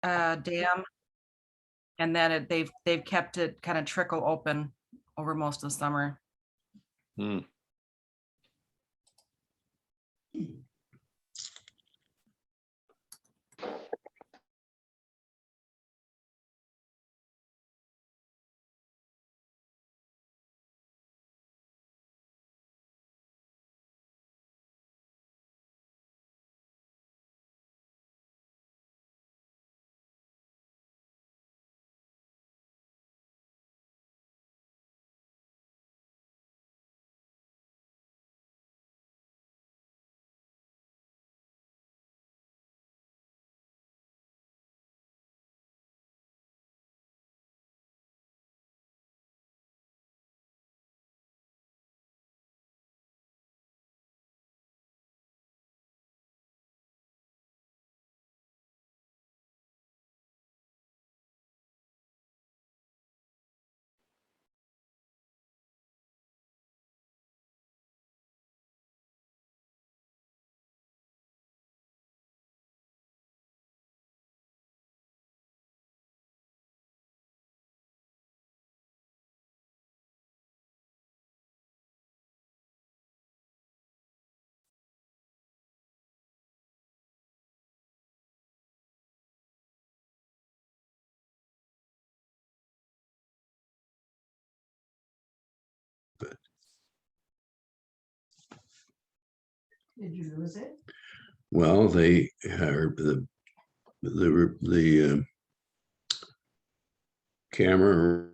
dam, and then they've kept it kind of trickle open over most of the summer. Hmm. Did you lose it? Well, they are the camera.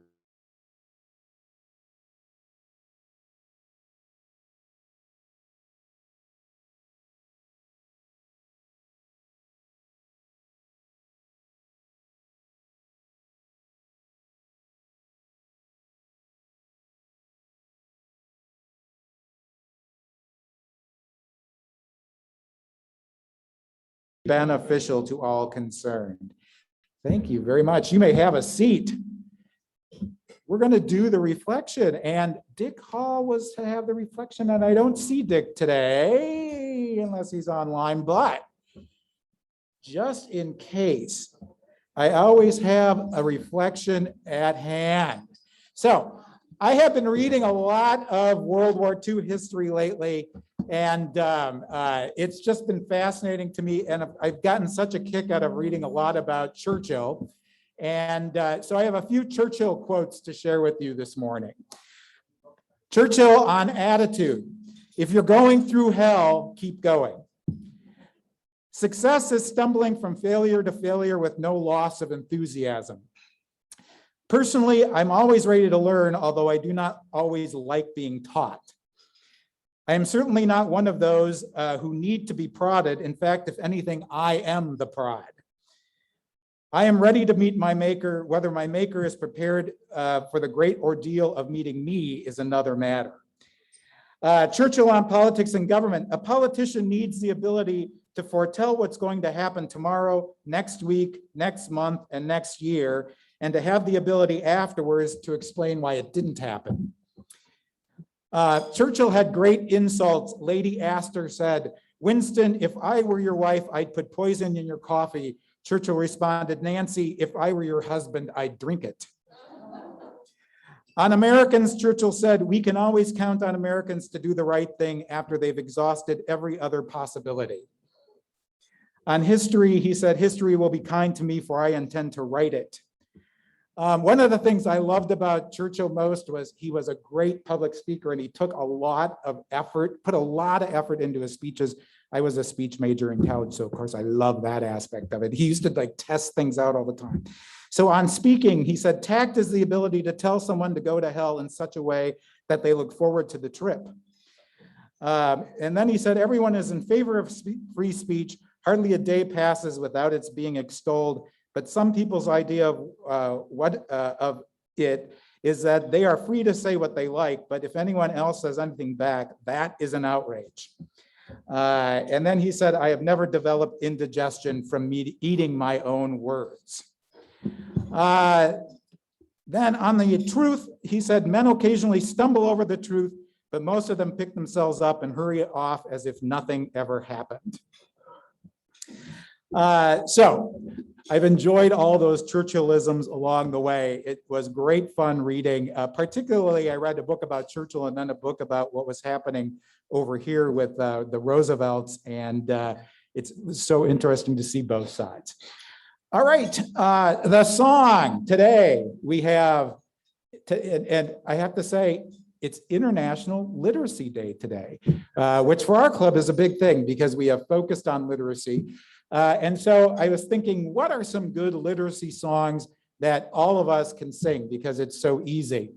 Beneficial to all concerned. Thank you very much. You may have a seat. We're going to do the reflection, and Dick Hall was to have the reflection, and I don't see Dick today unless he's online, but just in case, I always have a reflection at hand. So I have been reading a lot of World War II history lately, and it's just been fascinating to me. And I've gotten such a kick out of reading a lot about Churchill. And so I have a few Churchill quotes to share with you this morning. Churchill on attitude. If you're going through hell, keep going. Success is stumbling from failure to failure with no loss of enthusiasm. Personally, I'm always ready to learn, although I do not always like being taught. I am certainly not one of those who need to be prodded. In fact, if anything, I am the prod. I am ready to meet my maker. Whether my maker is prepared for the great ordeal of meeting me is another matter. Churchill on politics and government. A politician needs the ability to foretell what's going to happen tomorrow, next week, next month, and next year, and to have the ability afterwards to explain why it didn't happen. Churchill had great insults. Lady Astor said, "Winston, if I were your wife, I'd put poison in your coffee." Churchill responded, "Nancy, if I were your husband, I'd drink it." On Americans, Churchill said, "We can always count on Americans to do the right thing after they've exhausted every other possibility." On history, he said, "History will be kind to me, for I intend to write it." One of the things I loved about Churchill most was he was a great public speaker, and he took a lot of effort, put a lot of effort into his speeches. I was a speech major in college, so of course I love that aspect of it. He used to test things out all the time. So on speaking, he said, tact is the ability to tell someone to go to hell in such a way that they look forward to the trip. And then he said, everyone is in favor of free speech. Hardly a day passes without its being extolled. But some people's idea of it is that they are free to say what they like, but if anyone else says anything back, that is an outrage. And then he said, I have never developed indigestion from me eating my own words. Then on the truth, he said, men occasionally stumble over the truth, but most of them pick themselves up and hurry off as if nothing ever happened. So I've enjoyed all those Churchillisms along the way. It was great fun reading. Particularly, I read a book about Churchill and then a book about what was happening over here with the Roosevelts. And it was so interesting to see both sides. All right, the song today we have, and I have to say, it's International Literacy Day today, which for our club is a big thing because we have focused on literacy. And so I was thinking, what are some good literacy songs that all of us can sing because it's so easy?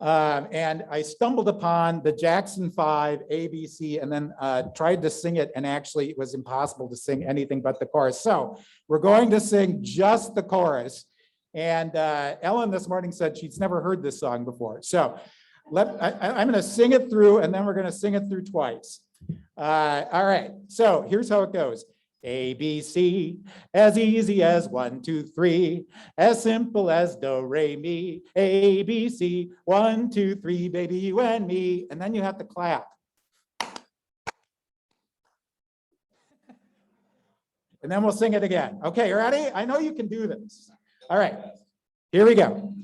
And I stumbled upon the Jackson 5, ABC, and then tried to sing it, and actually it was impossible to sing anything but the chorus. So we're going to sing just the chorus. And Ellen this morning said she's never heard this song before. So I'm going to sing it through, and then we're going to sing it through twice. All right, so here's how it goes. A, B, C, as easy as 1, 2, 3, as simple as do, re, mi. A, B, C, 1, 2, 3, baby, you and me. And then you have to clap. And then we'll sing it again. Okay, ready? I know you can do this. All right, here we go.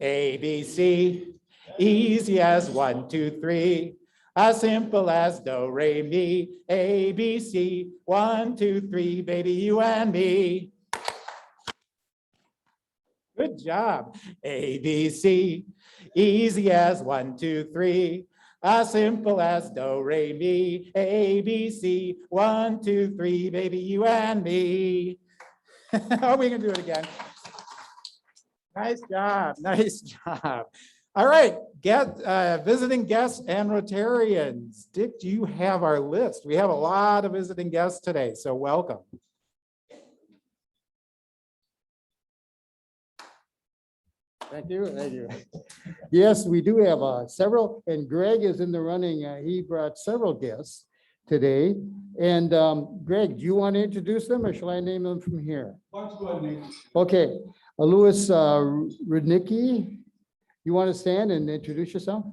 A, B, C, easy as 1, 2, 3. As simple as do, re, mi, A, B, C, 1, 2, 3, baby, you and me. Good job. A, B, C, easy as 1, 2, 3. As simple as do, re, mi, A, B, C, 1, 2, 3, baby, you and me. Oh, we can do it again. Nice job, nice job. All right, visiting guests and Rotarians. Dick, do you have our list? We have a lot of visiting guests today, so welcome. Thank you, thank you. Yes, we do have several, and Greg is in the running. He brought several guests today. And Greg, do you want to introduce them, or shall I name them from here? Okay, Louis Rudnicki. You want to stand and introduce yourself?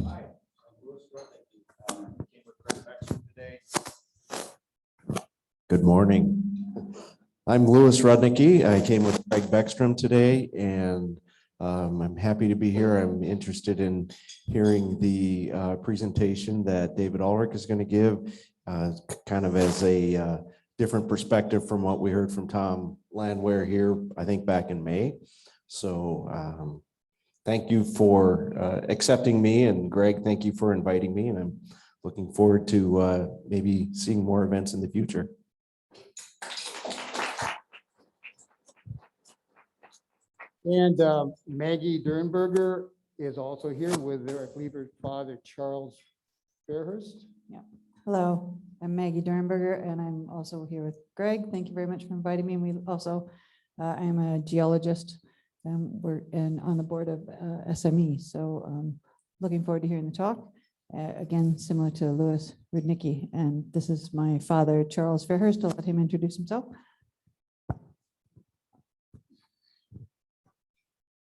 Hi, I'm Louis Rutnick. Came with Craig Beckstrom today. Good morning. I'm Louis Rudnicki. I came with Craig Beckstrom today, and I'm happy to be here. I'm interested in hearing the presentation that David Ulrich is going to give, kind of as a different perspective from what we heard from Tom Landwehr here, I think back in May. So thank you for accepting me, and Greg, thank you for inviting me, and I'm looking forward to maybe seeing more events in the future. And Maggie Dernberger is also here with her, I believe, her father, Charles Fairhurst. Yeah. Hello, I'm Maggie Dernberger, and I'm also here with Greg. Thank you very much for inviting me. We also, I am a geologist. We're on the board of SME, so looking forward to hearing the talk. Again, similar to Louis Rudnicki, and this is my father, Charles Fairhurst. I'll let him introduce himself.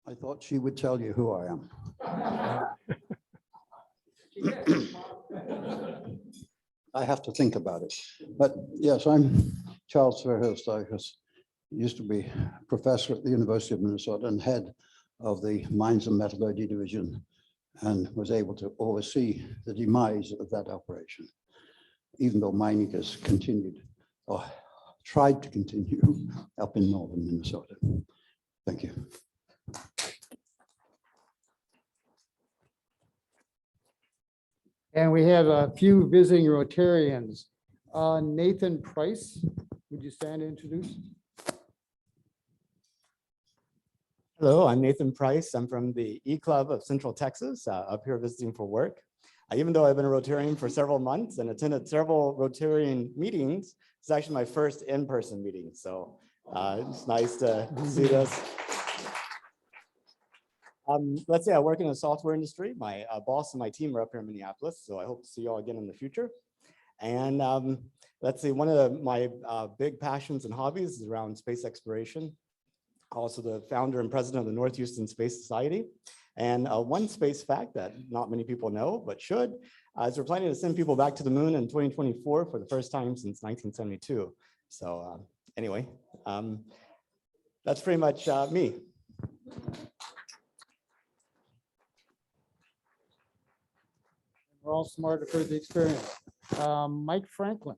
I thought she would tell you who I am. I have to think about it. But yes, I'm Charles Fairhurst. I used to be professor at the University of Minnesota and head of the Mines and Metallurgy Division, and was able to oversee the demise of that operation, even though mining has continued or tried to continue up in northern Minnesota. Thank you. And we have a few visiting Rotarians. Nathan Price, would you stand and introduce? Hello, I'm Nathan Price. I'm from the E-Club of Central Texas, up here visiting for work. Even though I've been a Rotarian for several months and attended several Rotarian meetings, it's actually my first in-person meeting. So it's nice to see this. Let's say I work in the software industry. My boss and my team are up here in Minneapolis, so I hope to see you all again in the future. And let's see, one of my big passions and hobbies is around space exploration. Also the founder and president of the North Houston Space Society. And one space fact that not many people know, but should, is we're planning to send people back to the moon in 2024 for the first time since 1972. So anyway, that's pretty much me. We're all smarter for the experience. Mike Franklin.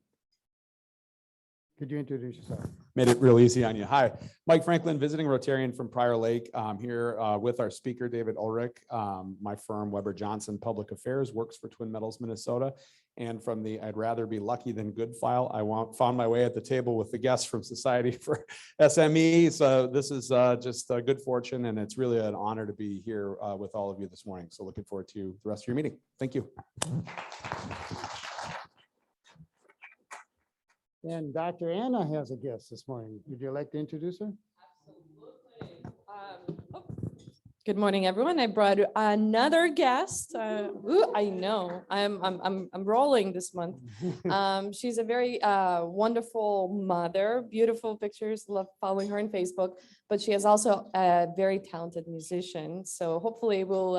Could you introduce yourself? Made it real easy on you. Hi, Mike Franklin, visiting Rotarian from Prior Lake. I'm here with our speaker, David Ulrich. My firm, Weber Johnson Public Affairs, works for Twin Metals, Minnesota. And from the I'd rather be lucky than good file, I found my way at the table with the guests from Society for SME. So this is just a good fortune, and it's really an honor to be here with all of you this morning. So looking forward to the rest of your meeting. Thank you. And Dr. Anna has a guest this morning. Would you like to introduce her? Good morning, everyone. I brought another guest. Ooh, I know I'm rolling this month. She's a very wonderful mother, beautiful pictures. Love following her on Facebook, but she is also a very talented musician. So hopefully we'll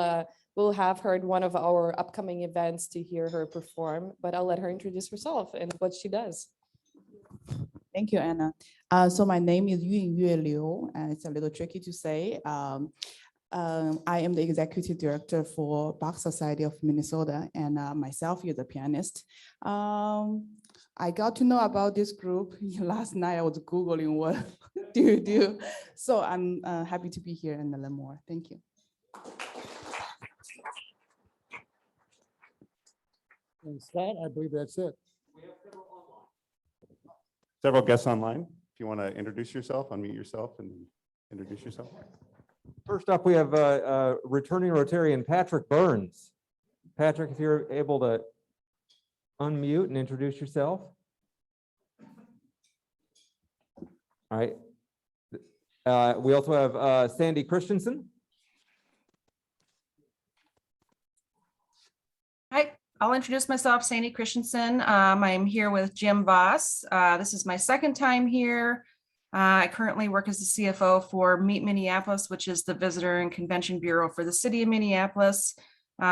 have her at one of our upcoming events to hear her perform. But I'll let her introduce herself and what she does. Thank you, Anna. So my name is Yue Liu, and it's a little tricky to say. I am the executive director for Bach Society of Minnesota, and myself is a pianist. I got to know about this group last night. I was Googling what do you do. So I'm happy to be here and learn more. Thank you. And Scott, I believe that's it. Several guests online. If you want to introduce yourself, unmute yourself and introduce yourself. First up, we have returning Rotarian Patrick Burns. Patrick, if you're able to unmute and introduce yourself. All right. We also have Sandy Christensen. Hi, I'll introduce myself, Sandy Christensen. I'm here with Jim Voss. This is my second time here. I currently work as the CFO for Meet Minneapolis, which is the Visitor and Convention Bureau for the city of Minneapolis. We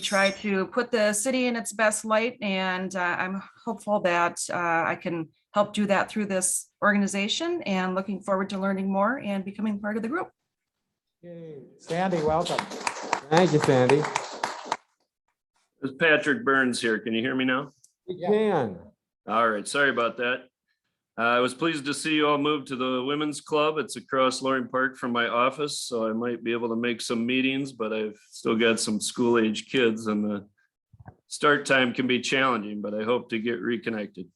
try to put the city in its best light, and I'm hopeful that I can help do that through this organization, and looking forward to learning more and becoming part of the group. Yay. Sandy, welcome. Thank you, Sandy. It's Patrick Burns here. Can you hear me now? We can. All right. Sorry about that. I was pleased to see you all move to the Women's Club. It's across Loring Park from my office, so I might be able to make some meetings, but I've still got some school-age kids, and the start time can be challenging, but I hope to get reconnected.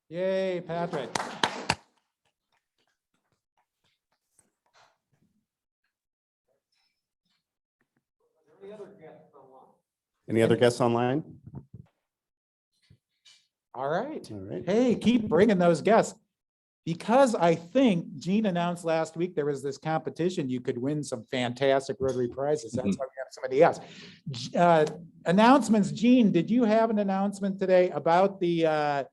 Yay, Patrick. Any other guests online? All right. All right. Hey, keep bringing those guests. Because I think Gene announced last week there was this competition, you could win some fantastic Rotary prizes. That's why we have somebody else. Announcements, Gene, did you have an announcement today about the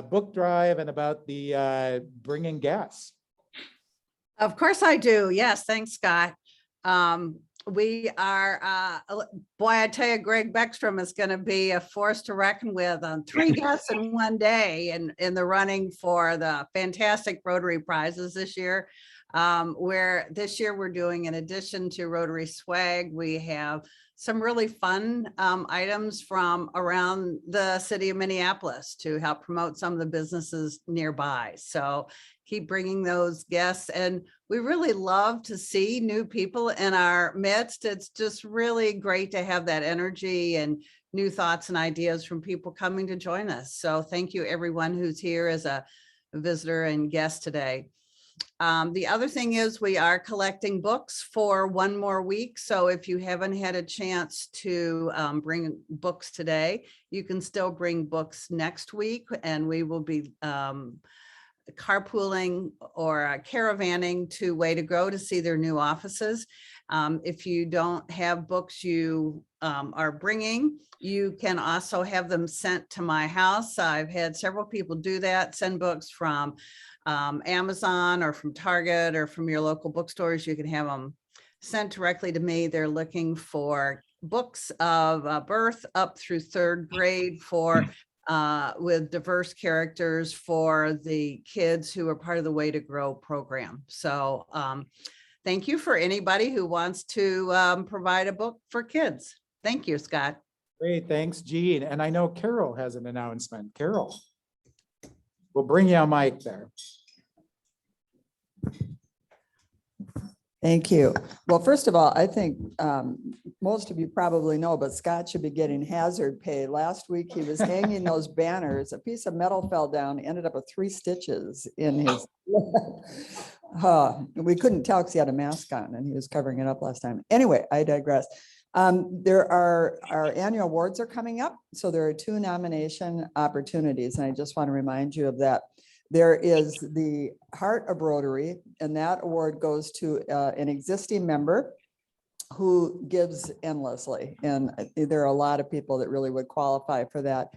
book drive and about the bringing guests? Of course I do. Yes, thanks, Scott. We are, boy, I tell you, Greg Beckstrom is going to be a force to reckon with on 3 guests in one day and in the running for the fantastic Rotary prizes this year. Where this year we're doing, in addition to Rotary swag, we have some really fun items from around the city of Minneapolis to help promote some of the businesses nearby. So keep bringing those guests, and we really love to see new people in our midst. It's just really great to have that energy and new thoughts and ideas from people coming to join us. So thank you everyone who's here as a visitor and guest today. The other thing is we are collecting books for 1 more week. So if you haven't had a chance to bring books today, you can still bring books next week, and we will be carpooling or caravanning to Way to Go to see their new offices. If you don't have books you are bringing, you can also have them sent to my house. I've had several people do that, send books from Amazon or from Target or from your local bookstores. You can have them sent directly to me. They're looking for books of birth up through 3rd grade for with diverse characters for the kids who are part of the Way to Grow program. So thank you for anybody who wants to provide a book for kids. Thank you, Scott. Great, thanks, Jean. And I know Carol has an announcement. Carol. We'll bring you a mic there. Thank you. Well, first of all, I think most of you probably know, but Scott should be getting hazard pay. Last week, he was hanging those banners. A piece of metal fell down, ended up with 3 stitches in his. We couldn't tell because he had a mask on and he was covering it up last time. Anyway, I digress. Our annual awards are coming up. So there are 2 nomination opportunities. And I just want to remind you of that. There is the Heart of Rotary, and that award goes to an existing member who gives endlessly. And there are a lot of people that really would qualify for that.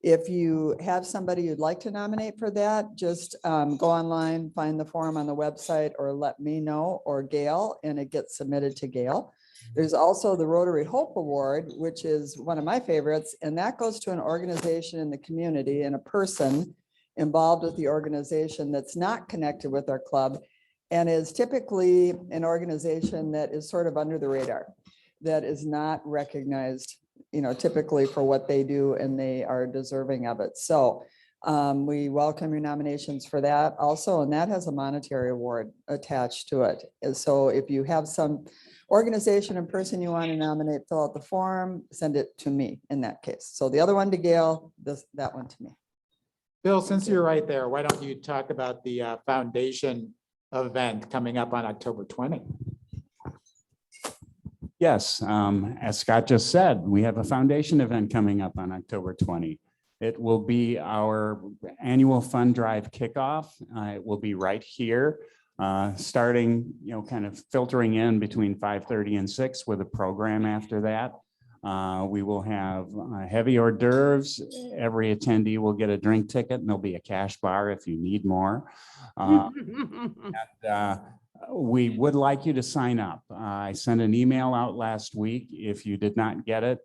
If you have somebody you'd like to nominate for that, just go online, find the form on the website, or let me know, or Gail, and it gets submitted to Gail. There's also the Rotary Hope Award, which is one of my favorites, and that goes to an organization in the community and a person involved with the organization that's not connected with our club, and is typically an organization that is sort of under the radar, that is not recognized, typically for what they do, and they are deserving of it. So we welcome your nominations for that also, and that has a monetary award attached to it. And so if you have some organization and person you want to nominate, fill out the form, send it to me in that case. So the other one to Gail, that one to me. Bill, since you're right there, why don't you talk about the foundation event coming up on October 20? Yes, as Scott just said, we have a foundation event coming up on October 20. It will be our annual fund drive kickoff. It will be right here, starting, kind of filtering in between 5:30 and 6 with a program after that. We will have heavy hors d'oeuvres. Every attendee will get a drink ticket, and there'll be a cash bar if you need more. We would like you to sign up. I sent an email out last week. If you did not get it,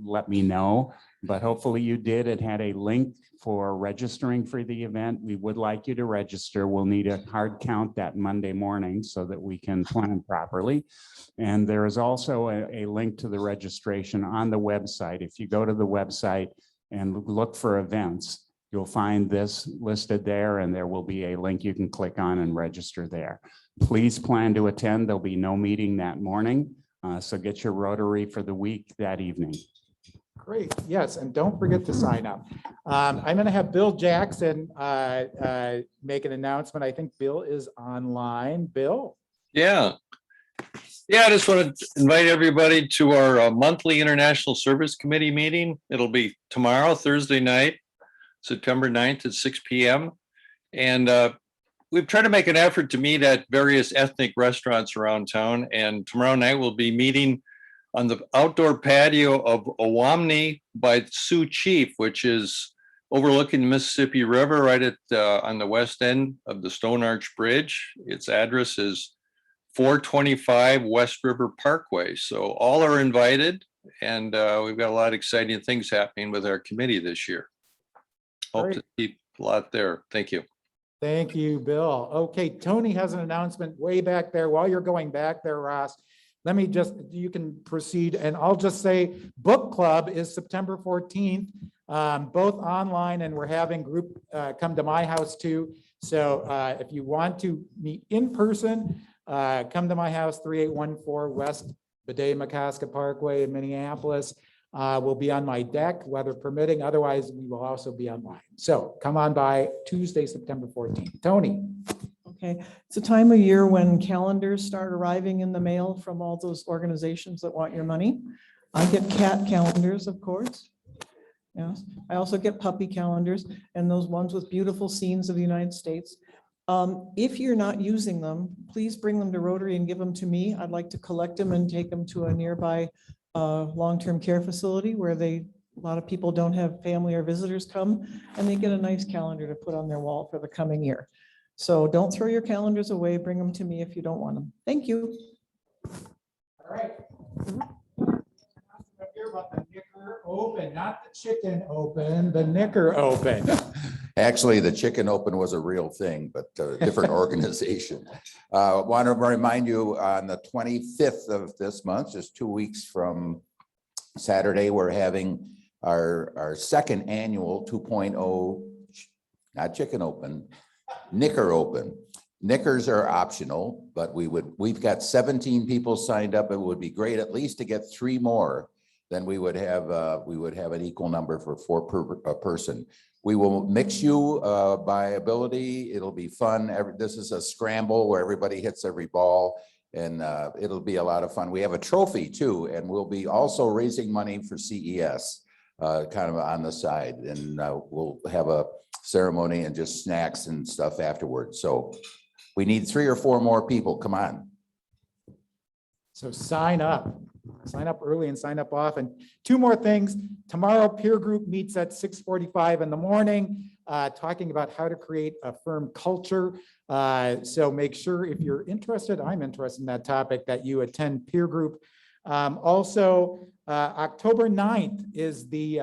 let me know. But hopefully you did. It had a link for registering for the event. We would like you to register. We'll need a hard count that Monday morning so that we can plan properly. And there is also a link to the registration on the website. If you go to the website and look for events, you'll find this listed there, and there will be a link you can click on and register there. Please plan to attend. There'll be no meeting that morning. So get your Rotary for the week that evening. Great, yes, and don't forget to sign up. I'm going to have Bill Jackson make an announcement. I think Bill is online. Bill? Yeah, I just want to invite everybody to our monthly International Service Committee meeting. It'll be tomorrow, Thursday night, September 9th at 6 p.m. And we've tried to make an effort to meet at various ethnic restaurants around town. And tomorrow night we'll be meeting on the outdoor patio of Owamni by Sioux Chief, which is overlooking the Mississippi River right at on the west end of the Stone Arch Bridge. Its address is 425 West River Parkway. So all are invited, and we've got a lot of exciting things happening with our committee this year. Hope to see a lot there. Thank you. Thank you, Bill. Okay, Tony has an announcement way back there. While you're going back there, Ross, let me just, you can proceed, and I'll just say book club is September 14th, both online, and we're having group come to my house too. So if you want to meet in person, come to my house, 3814 West Bidet-Makaska Parkway in Minneapolis. We'll be on my deck, weather permitting. Otherwise, we will also be online. So come on by Tuesday, September 14th. Tony. Okay, it's a time of year when calendars start arriving in the mail from all those organizations that want your money. I get cat calendars, of course. Yes, I also get puppy calendars and those ones with beautiful scenes of the United States. If you're not using them, please bring them to Rotary and give them to me. I'd like to collect them and take them to a nearby long-term care facility where a lot of people don't have family or visitors come, and they get a nice calendar to put on their wall for the coming year. So don't throw your calendars away. Bring them to me if you don't want them. Thank you. All right. Hear about the knicker Knicker Open, not the chicken open, the Knicker Open. Actually, the Chicken Open was a real thing, but a different organization. Want to remind you on the 25th of this month, just 2 weeks from Saturday, we're having our second annual 2.0, not Chicken Open, Knicker Open. Knickers are optional, but we've got 17 people signed up. It would be great at least to get 3 more. Then we would have an equal number for 4 per person. We will mix you by ability. It'll be fun. This is a scramble where everybody hits every ball, and it'll be a lot of fun. We have a trophy too, and we'll be also raising money for CES kind of on the side, and we'll have a ceremony and just snacks and stuff afterwards. So we need 3 or 4 more people. Come on. So sign up early and sign up often. 2 more things. Tomorrow, peer group meets at 6:45 in the morning, talking about how to create a firm culture. So make sure if you're interested, I'm interested in that topic, that you attend peer group. Also, October 9th is the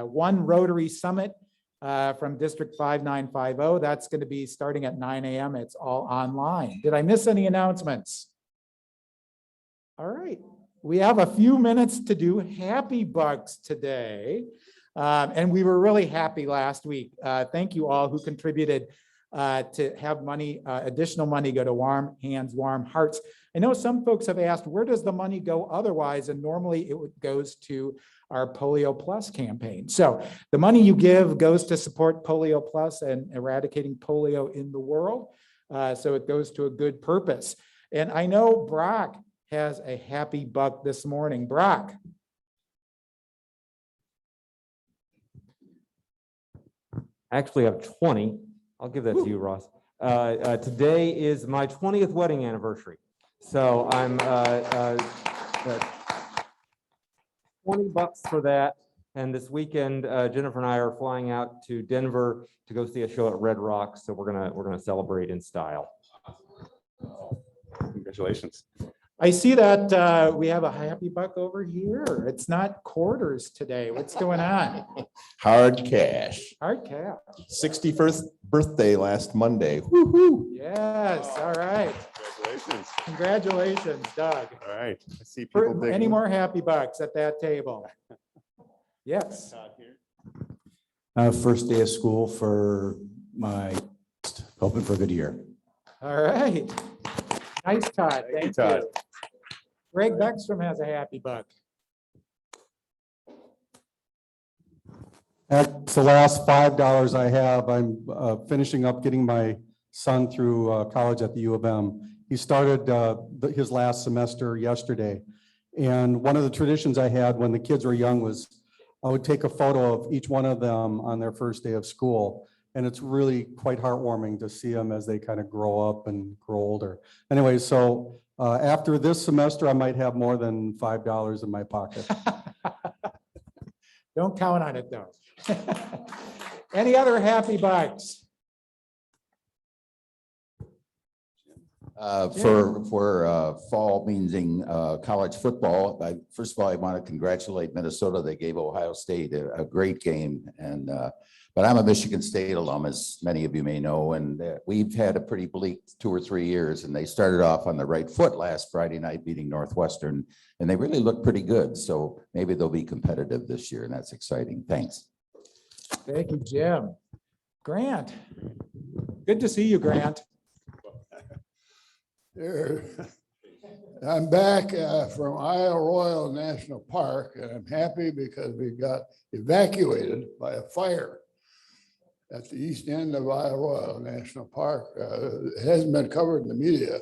One Rotary Summit from District 5950. That's going to be starting at 9 a.m. It's all online. Did I miss any announcements? All right. We have a few minutes to do happy bugs today. And we were really happy last week. Thank you all who contributed to have money, additional money go to Warm Hands, Warm Hearts. I know some folks have asked, where does the money go otherwise? And normally it goes to our Polio Plus campaign. So the money you give goes to support Polio Plus and eradicating polio in the world. So it goes to a good purpose. And I know Brock has a happy buck this morning. Brock. I actually have 20. I'll give that to you, Ross. Today is my 20th wedding anniversary. So I'm $20 for that. And this weekend, Jennifer and I are flying out to Denver to go see a show at Red Rocks. So we're gonna celebrate in style. Congratulations. I see that we have a happy buck over here. It's not quarters today. What's going on? Hard cash. Hard cash. 61st birthday last Monday. Woo-hoo. Yes, all right. Congratulations. Congratulations, Doug. All right. I see people digging. Any more happy bucks at that table? Yes. First day of school for my, hoping for a good year. All right. Nice, Todd. Thank you. Todd. Greg Beckstrom has a happy buck. That's the last $5 I have. I'm finishing up getting my son through college at the U of M. He started his last semester yesterday. And one of the traditions I had when the kids were young was I would take a photo of each one of them on their first day of school. And it's really quite heartwarming to see them as they kind of grow up and grow older. Anyway, so after this semester, I might have more than $5 in my pocket. Don't count on it though. Any other happy bucks? For fall meaning college football, first of all, I want to congratulate Minnesota. They gave Ohio State a great game, and but I'm a Michigan State alum, as many of you may know, and we've had a pretty bleak 2 or 3 years, and they started off on the right foot last Friday night beating Northwestern, and they really look pretty good. So maybe they'll be competitive this year, and that's exciting. Thanks. Thank you, Jim. Grant. Good to see you, Grant. I'm back from Isle Royale National Park, and I'm happy because we got evacuated by a fire at the east end of Isle Royale National Park. It hasn't been covered in the media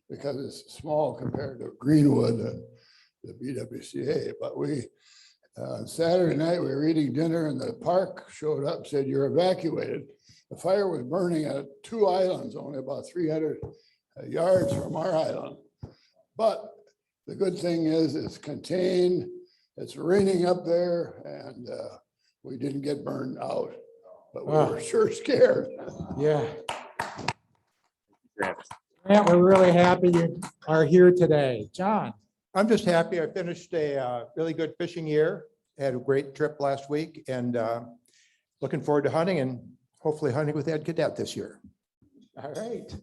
because it's small compared to Greenwood and the BWCA. But Saturday night, we were eating dinner and the park showed up and said, "You're evacuated." The fire was burning at 2 islands, only about 300 yards from our island. But the good thing is it's contained, it's raining up there, and we didn't get burned out, but we were sure scared. Yeah. Grant, we're really happy you are here today. John. I'm just happy I finished a really good fishing year, had a great trip last week and looking forward to hunting and hopefully hunting with Ed Cadet this year. All right.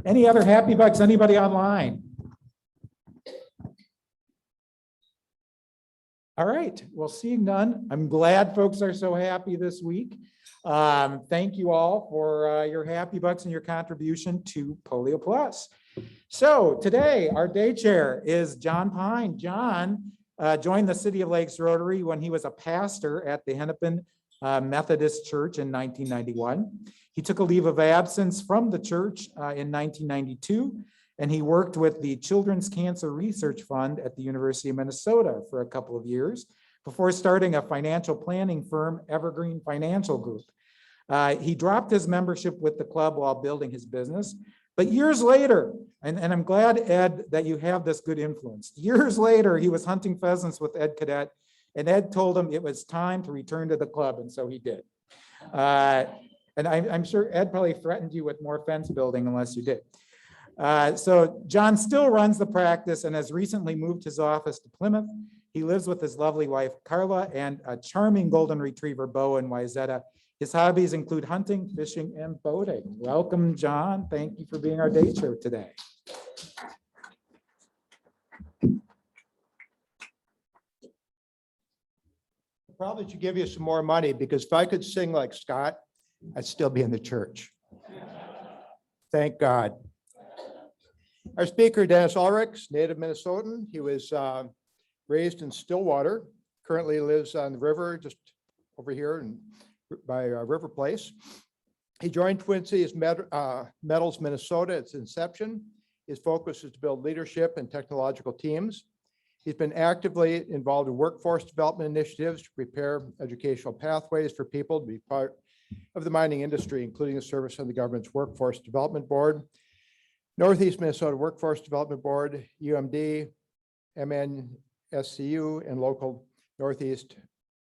Any other happy bucks? Anybody online? All right. Well, seeing none, I'm glad folks are so happy this week. Thank you all for your happy bucks and your contribution to Polio Plus. So today, our day chair is John Pine. John joined the City of Lakes Rotary when he was a pastor at the Hennepin Methodist Church in 1991. He took a leave of absence from the church in 1992, and he worked with the Children's Cancer Research Fund at the University of Minnesota for a couple of years before starting a financial planning firm, Evergreen Financial Group. He dropped his membership with the club while building his business, but years later, and I'm glad, Ed, that you have this good influence. Years later, he was hunting pheasants with Ed Cadet, and Ed told him it was time to return to the club, and so he did. And I'm sure Ed probably threatened you with more fence building unless you did. So John still runs the practice and has recently moved his office to Plymouth. He lives with his lovely wife, Carla, and a charming golden retriever, Bo, in Wayzata. His hobbies include hunting, fishing, and boating. Welcome, John. Thank you for being our day chair today. Probably should give you some more money because if I could sing like Scott, I'd still be in the church. Thank God. Our speaker, Dennis Ulrich, native Minnesotan. He was raised in Stillwater, currently lives on the river just over here and by River Place. He joined Twin Cities Metals Minnesota at its inception. His focus is to build leadership and technological teams. He's been actively involved in workforce development initiatives to prepare educational pathways for people to be part of the mining industry, including the service on the government's Workforce Development Board, Northeast Minnesota Workforce Development Board, UMD, MNSCU, and local Northeast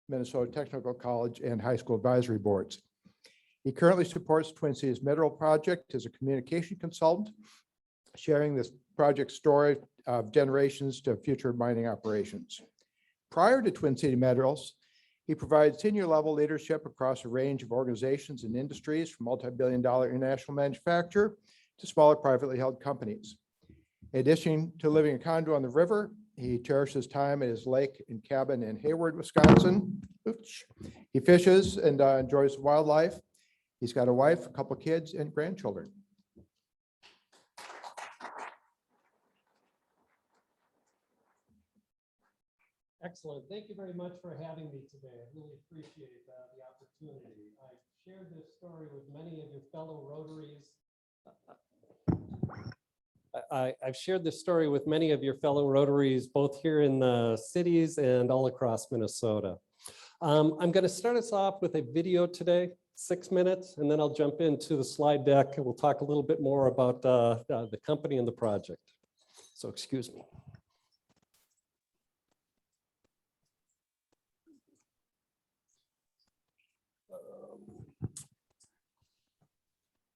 Minnesota Technical College and high school advisory boards. He currently supports Twin Cities Mineral Project as a communication consultant, sharing this project story of generations to future mining operations. Prior to Twin City Minerals, he provided senior level leadership across a range of organizations and industries, from multi-billion-dollar international manufacturer to smaller privately held companies. In addition to living in a condo on the river, he cherishes time at his lake and cabin in Hayward, Wisconsin. He fishes and enjoys wildlife. He's got a wife, a couple kids, and grandchildren. Excellent. Thank you very much for having me today. I really appreciate the opportunity. I shared this story with many of your fellow Rotaries. I've shared this story with many of your fellow Rotaries, both here in the cities and all across Minnesota. I'm going to start us off with a video today, 6 minutes, and then I'll jump into the slide deck and we'll talk a little bit more about the company and the project. So excuse me.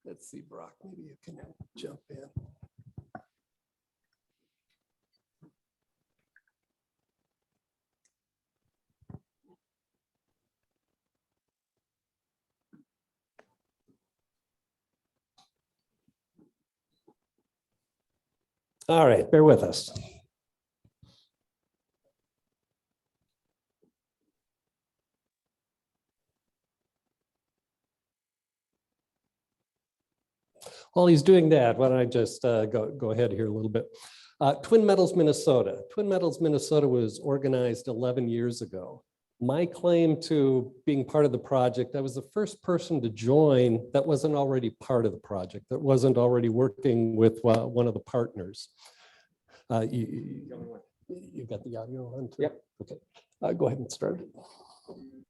Let's see, Brock, maybe you can jump in. All right, bear with us. While he's doing that, why don't I just go ahead here a little bit. Twin Metals, Minnesota. Twin Metals, Minnesota was organized 11 years ago. My claim to being part of the project, I was the first person to join that wasn't already part of the project, that wasn't already working with one of the partners. You got the audio on too? Yep. Okay, go ahead and start.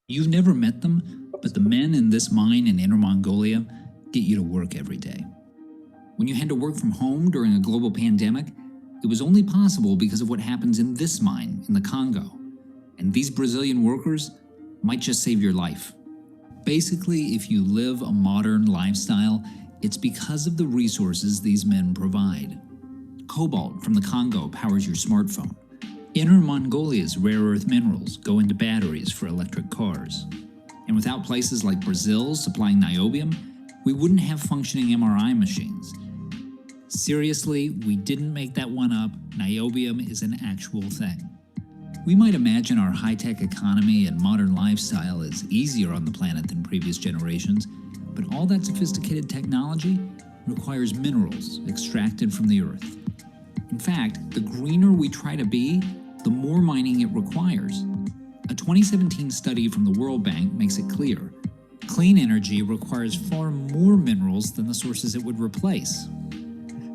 You've never met them, but the men in this mine in Inner Mongolia get you to work every day. When you had to work from home during a global pandemic, it was only possible because of what happens in this mine in the Congo. And these Brazilian workers might just save your life. Basically, if you live a modern lifestyle, it's because of the resources these men provide. Cobalt from the Congo powers your smartphone. Inner Mongolia's rare earth minerals go into batteries for electric cars. And without places like Brazil supplying niobium, we wouldn't have functioning MRI machines. Seriously, we didn't make that one up. Niobium is an actual thing. We might imagine our high-tech economy and modern lifestyle is easier on the planet than previous generations, but all that sophisticated technology requires minerals extracted from the earth. In fact, the greener we try to be, the more mining it requires. A 2017 study from the World Bank makes it clear. Clean energy requires far more minerals than the sources it would replace.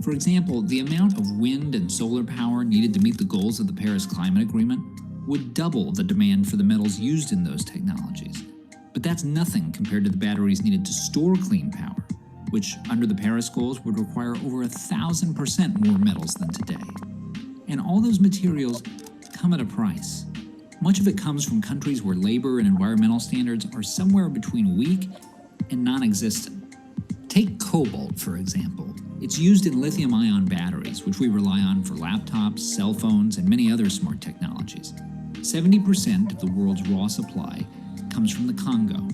For example, the amount of wind and solar power needed to meet the goals of the Paris Climate Agreement would double the demand for the metals used in those technologies. But that's nothing compared to the batteries needed to store clean power, which under the Paris goals would require over 1,000% more metals than today. And all those materials come at a price. Much of it comes from countries where labor and environmental standards are somewhere between weak and non-existent. Take cobalt, for example. It's used in lithium-ion batteries, which we rely on for laptops, cell phones, and many other smart technologies. 70% of the world's raw supply comes from the Congo.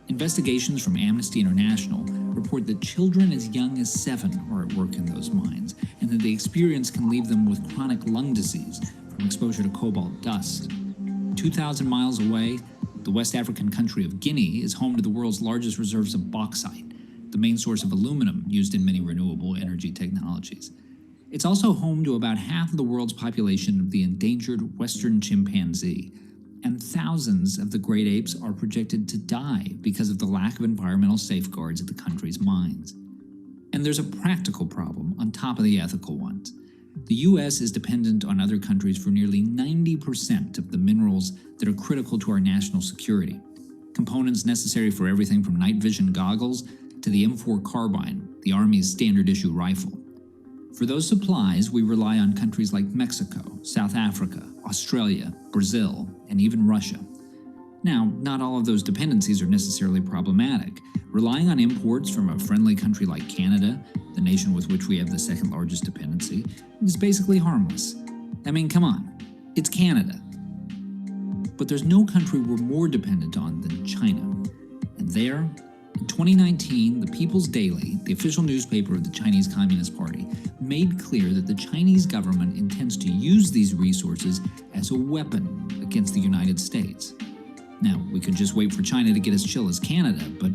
Investigations from Amnesty International report that children as young as 7 are at work in those mines, and that the experience can leave them with chronic lung disease from exposure to cobalt dust. 2,000 miles away, the West African country of Guinea is home to the world's largest reserves of bauxite, the main source of aluminum used in many renewable energy technologies. It's also home to about half of the world's population of the endangered western chimpanzee, and thousands of the great apes are projected to die because of the lack of environmental safeguards at the country's mines. And there's a practical problem on top of the ethical ones. The US is dependent on other countries for nearly 90% of the minerals that are critical to our national security, components necessary for everything from night vision goggles to the M4 carbine, the Army's standard issue rifle. For those supplies, we rely on countries like Mexico, South Africa, Australia, Brazil, and even Russia. Now, not all of those dependencies are necessarily problematic. Relying on imports from a friendly country like Canada, the nation with which we have the second largest dependency, is basically harmless. I mean, come on, it's Canada. But there's no country we're more dependent on than China. And there, in 2019, the People's Daily, the official newspaper of the Chinese Communist Party, made clear that the Chinese government intends to use these resources as a weapon against the United States. Now, we could just wait for China to get as chill as Canada, but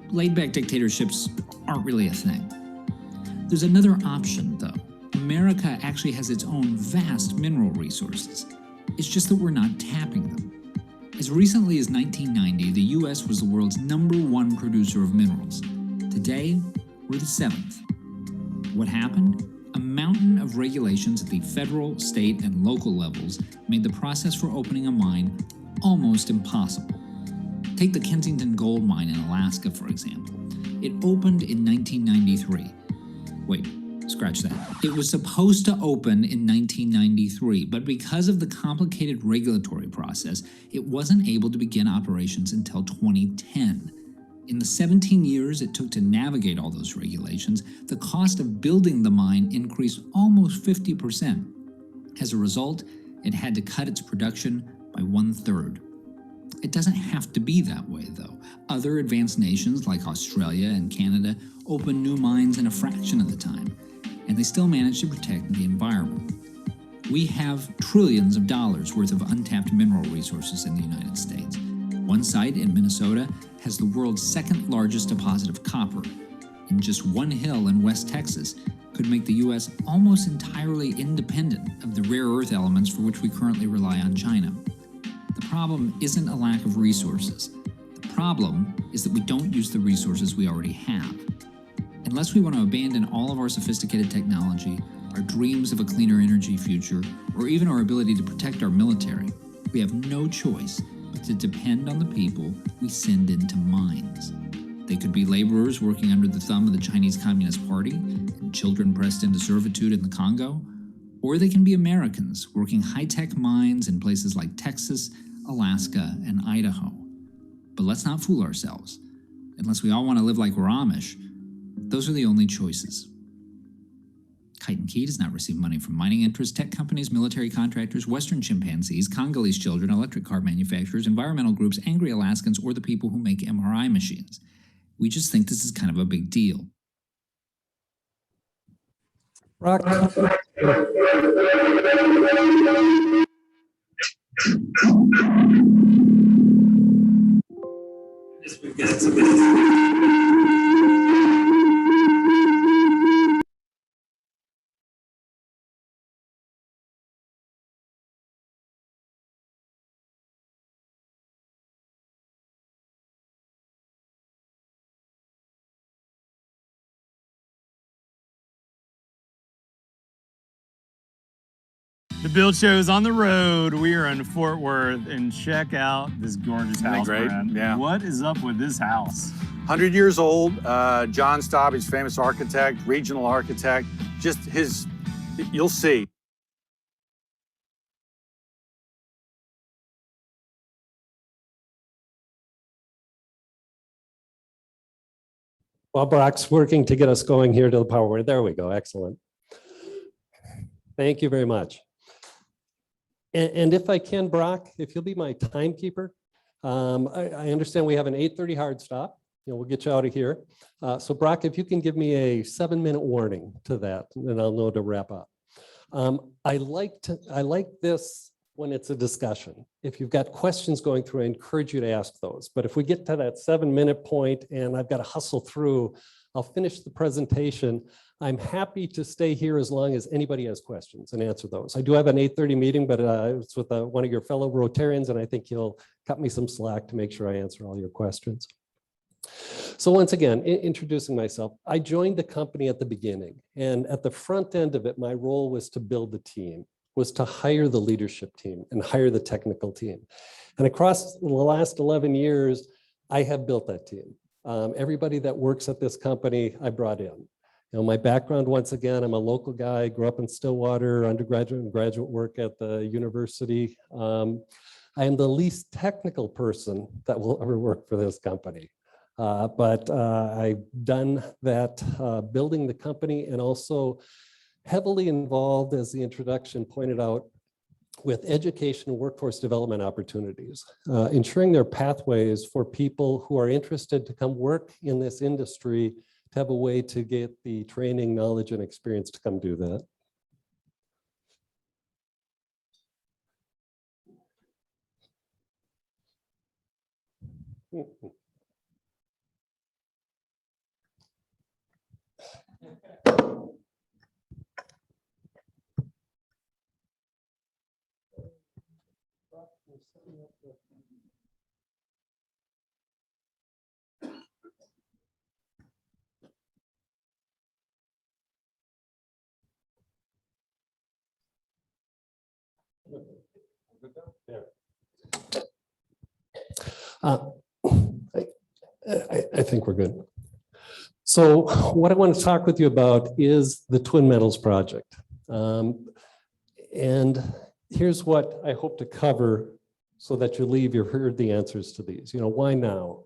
laid-back dictatorships aren't really a thing. There's another option, though. America actually has its own vast mineral resources. It's just that we're not tapping them. As recently as 1990, the US was the world's #1 producer of minerals. Today, we're the 7th. What happened? A mountain of regulations at the federal, state, and local levels made the process for opening a mine almost impossible. Take the Kensington gold mine in Alaska, for example. It opened in 1993. Wait, scratch that. It was supposed to open in 1993, but because of the complicated regulatory process, it wasn't able to begin operations until 2010. In the 17 years it took to navigate all those regulations, the cost of building the mine increased almost 50%. As a result, it had to cut its production by 1/3. It doesn't have to be that way, though. Other advanced nations like Australia and Canada open new mines in a fraction of the time, and they still manage to protect the environment. We have trillions of dollars worth of untapped mineral resources in the United States. One site in Minnesota has the world's second largest deposit of copper, and just one hill in West Texas could make the US almost entirely independent of the rare earth elements for which we currently rely on China. The problem isn't a lack of resources. The problem is that we don't use the resources we already have. Unless we want to abandon all of our sophisticated technology, our dreams of a cleaner energy future, or even our ability to protect our military, we have no choice but to depend on the people we send into mines. They could be laborers working under the thumb of the Chinese Communist Party and children pressed into servitude in the Congo, or they can be Americans working high-tech mines in places like Texas, Alaska, and Idaho. But let's not fool ourselves. Unless we all want to live like we're Amish, those are the only choices. Kite and Key does not receive money from mining interests, tech companies, military contractors, Western chimpanzees, Congolese children, electric car manufacturers, environmental groups, angry Alaskans, or the people who make MRI machines. We just think this is kind of a big deal. Brock, The Build Show is on the road. We are in Fort Worth, and check out this gorgeous house, great? Brad. Yeah. What is up with this house? 100 years old. John Staub, he's famous architect, regional architect. Just his, you'll see. while Brock's working to get us going here to the PowerPoint. There we go. Excellent. Thank you very much. And if I can, Brock, if you'll be my timekeeper, I understand we have an 8:30 hard stop. We'll get you out of here. So Brock, if you can give me a 7-minute warning to that, then I'll know to wrap up. I like this when it's a discussion. If you've got questions going through, I encourage you to ask those. But if we get to that 7-minute point and I've got to hustle through, I'll finish the presentation. I'm happy to stay here as long as anybody has questions and answer those. I do have an 8:30 meeting, but it's with one of your fellow Rotarians, and I think he'll cut me some slack to make sure I answer all your questions. So once again, introducing myself, I joined the company at the beginning, and at the front end of it, my role was to build the team, was to hire the leadership team and hire the technical team. And across the last 11 years, I have built that team. Everybody that works at this company, I brought in. My background, once again, I'm a local guy, grew up in Stillwater, undergraduate and graduate work at the university. I am the least technical person that will ever work for this company. But I've done that building the company and also heavily involved, as the introduction pointed out, with education and workforce development opportunities, ensuring there are pathways for people who are interested to come work in this industry to have a way to get the training, knowledge, and experience to come do that. I think we're good. So what I want to talk with you about is the Twin Metals project. And here's what I hope to cover so that you leave, you've heard the answers to these. Why now?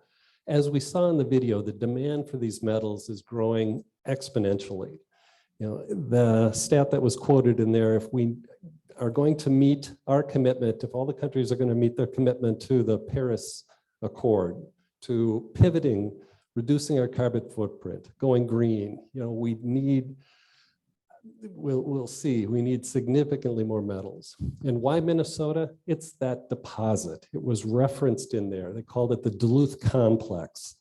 As we saw in the video, the demand for these metals is growing exponentially. The stat that was quoted in there, if we are going to meet our commitment, if all the countries are going to meet their commitment to the Paris Accord, to pivoting, reducing our carbon footprint, going green, we need, we'll see, we need significantly more metals. And why Minnesota? It's that deposit. It was referenced in there. They called it the Duluth Complex.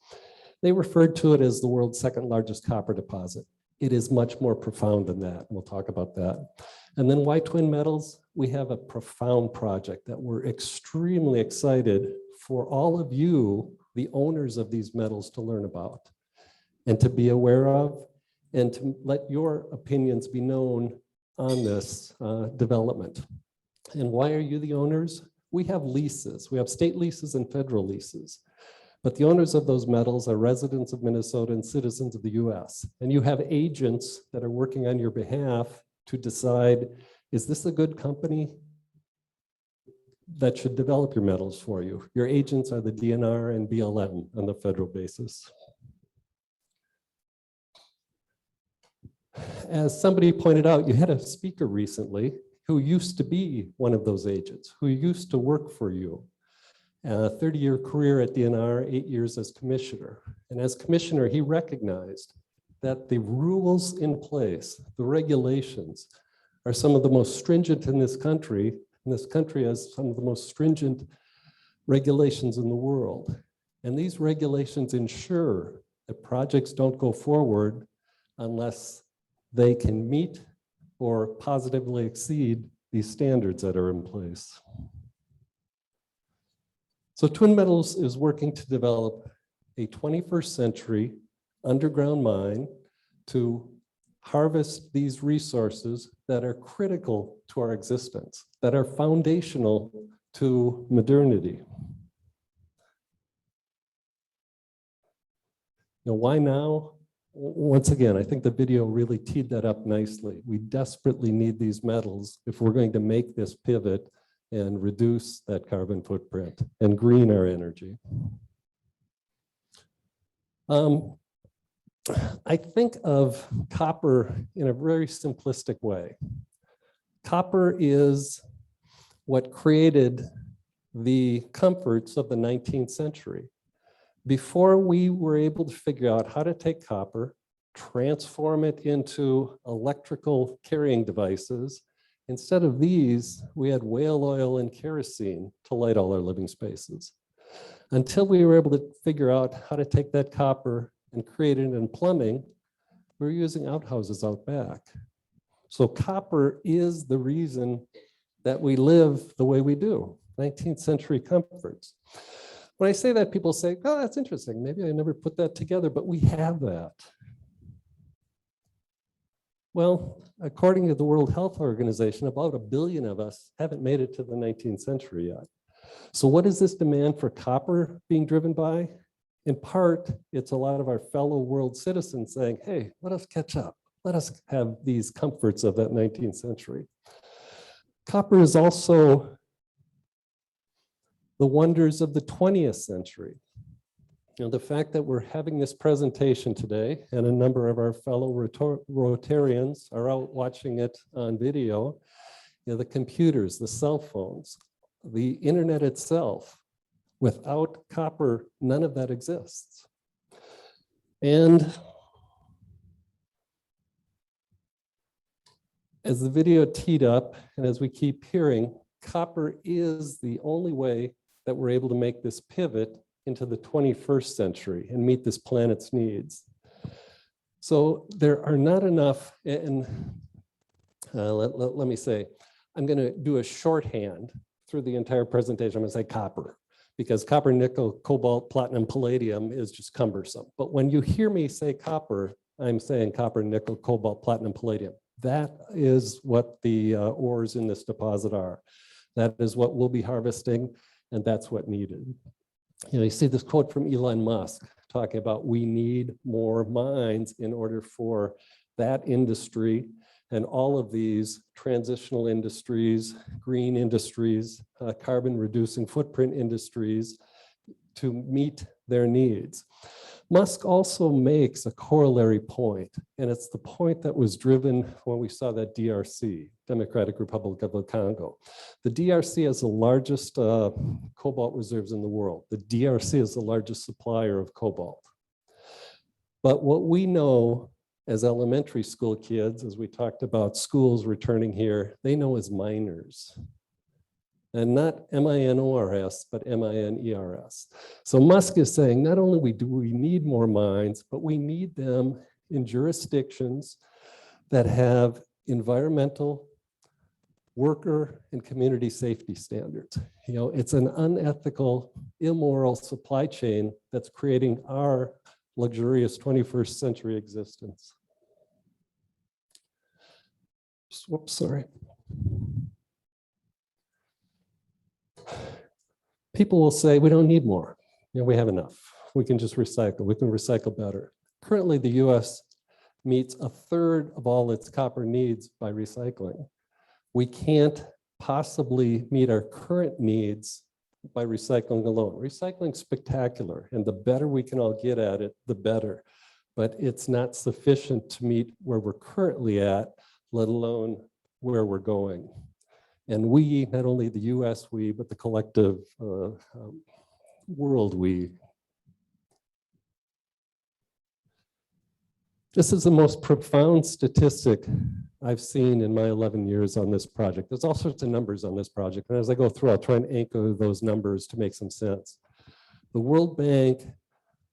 They referred to it as the world's second largest copper deposit. It is much more profound than that. We'll talk about that. And then why Twin Metals? We have a profound project that we're extremely excited for all of you, the owners of these metals, to learn about and to be aware of, and to let your opinions be known on this development. And why are you the owners? We have leases. We have state leases and federal leases. But the owners of those metals are residents of Minnesota and citizens of the US. And you have agents that are working on your behalf to decide, is this a good company that should develop your metals for you? Your agents are the DNR and BLM on the federal basis. As somebody pointed out, you had a speaker recently who used to be one of those agents, who used to work for you. A 30-year career at DNR, 8 years as commissioner. And as commissioner, he recognized that the rules in place, the regulations, are some of the most stringent in this country. And this country has some of the most stringent regulations in the world. And these regulations ensure that projects don't go forward unless they can meet or positively exceed these standards that are in place. So Twin Metals is working to develop a 21st century underground mine to harvest these resources that are critical to our existence, that are foundational to modernity. Now, why now? Once again, I think the video really teed that up nicely. We desperately need these metals if we're going to make this pivot and reduce that carbon footprint and green our energy. I think of copper in a very simplistic way. Copper is what created the comforts of the 19th century. Before we were able to figure out how to take copper, transform it into electrical carrying devices, instead of these, we had whale oil and kerosene to light all our living spaces. Until we were able to figure out how to take that copper and create it in plumbing, we were using outhouses out back. So copper is the reason that we live the way we do, 19th century comforts. When I say that, people say, oh, that's interesting. Maybe I never put that together, but we have that. Well, according to the World Health Organization, about 1 billion of us haven't made it to the 19th century yet. So what is this demand for copper being driven by? In part, it's a lot of our fellow world citizens saying, hey, let us catch up. Let us have these comforts of that 19th century. Copper is also the wonders of the 20th century. You know, the fact that we're having this presentation today and a number of our fellow Rotarians are out watching it on video, you know, the computers, the cell phones, the internet itself, without copper, none of that exists. And as the video teed up, and as we keep hearing, copper is the only way that we're able to make this pivot into the 21st century and meet this planet's needs. So there are not enough, and let me say, I'm going to do a shorthand through the entire presentation. I'm going to say copper, because copper, nickel, cobalt, platinum, palladium is just cumbersome. But when you hear me say copper, I'm saying copper, nickel, cobalt, platinum, palladium. That is what the ores in this deposit are. That is what we'll be harvesting, and that's what needed. You know, you see this quote from Elon Musk talking about we need more mines in order for that industry and all of these transitional industries, green industries, carbon reducing footprint industries to meet their needs. Musk also makes a corollary point, and it's the point that was driven when we saw that DRC, Democratic Republic of the Congo. The DRC has the largest cobalt reserves in the world. The DRC is the largest supplier of cobalt. But what we know as elementary school kids, as we talked about schools returning here, they know as miners. And not M-I-N-O-R-S, but M-I-N-E-R-S. So Musk is saying not only do we need more mines, but we need them in jurisdictions that have environmental, worker, and community safety standards. You know, it's an unethical, immoral supply chain that's creating our luxurious 21st century existence. Whoops, sorry. People will say, we don't need more. You know, we have enough. We can just recycle. We can recycle better. Currently, the US meets 1/3 of all its copper needs by recycling. We can't possibly meet our current needs by recycling alone. Recycling's spectacular, and the better we can all get at it, the better. but it's not sufficient to meet where we're currently at, let alone where we're going. And we, not only the US we, but the collective world we. This is the most profound statistic I've seen in my 11 years on this project. There's all sorts of numbers on this project. And as I go through, I'll try and anchor those numbers to make some sense. The World Bank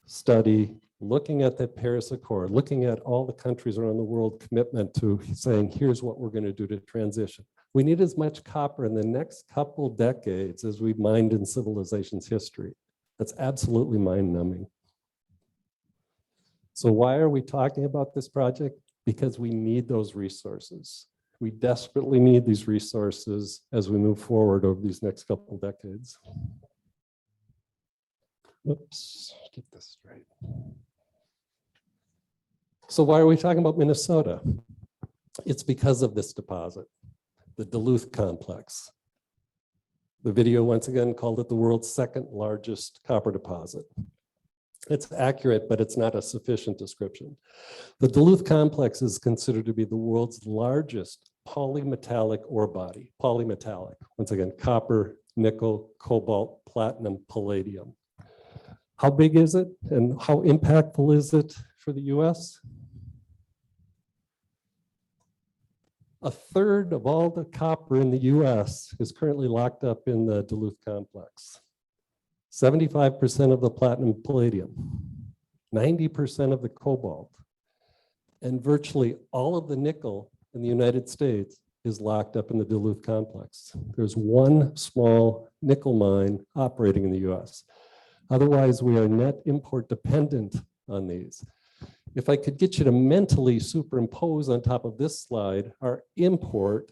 study, looking at the Paris Accord, looking at all the countries around the world commitment to saying, here's what we're going to do to transition. We need as much copper in the next couple decades as we've mined in civilization's history. That's absolutely mind-numbing. So why are we talking about this project? Because we need those resources. We desperately need these resources as we move forward over these next couple decades. Oops, get this straight. So why are we talking about Minnesota? It's because of this deposit, the Duluth complex. The video once again called it the world's second largest copper deposit. It's accurate, but it's not a sufficient description. The Duluth complex is considered to be the world's largest polymetallic ore body. Polymetallic, once again, copper, nickel, cobalt, platinum, palladium. How big is it and how impactful is it for the US? A third of all the copper in the US is currently locked up in the Duluth complex. 75% of the platinum palladium, 90% of the cobalt, and virtually all of the nickel in the United States is locked up in the Duluth complex. There's one small nickel mine operating in the US. Otherwise, we are net import dependent on these. If I could get you to mentally superimpose on top of this slide, our import,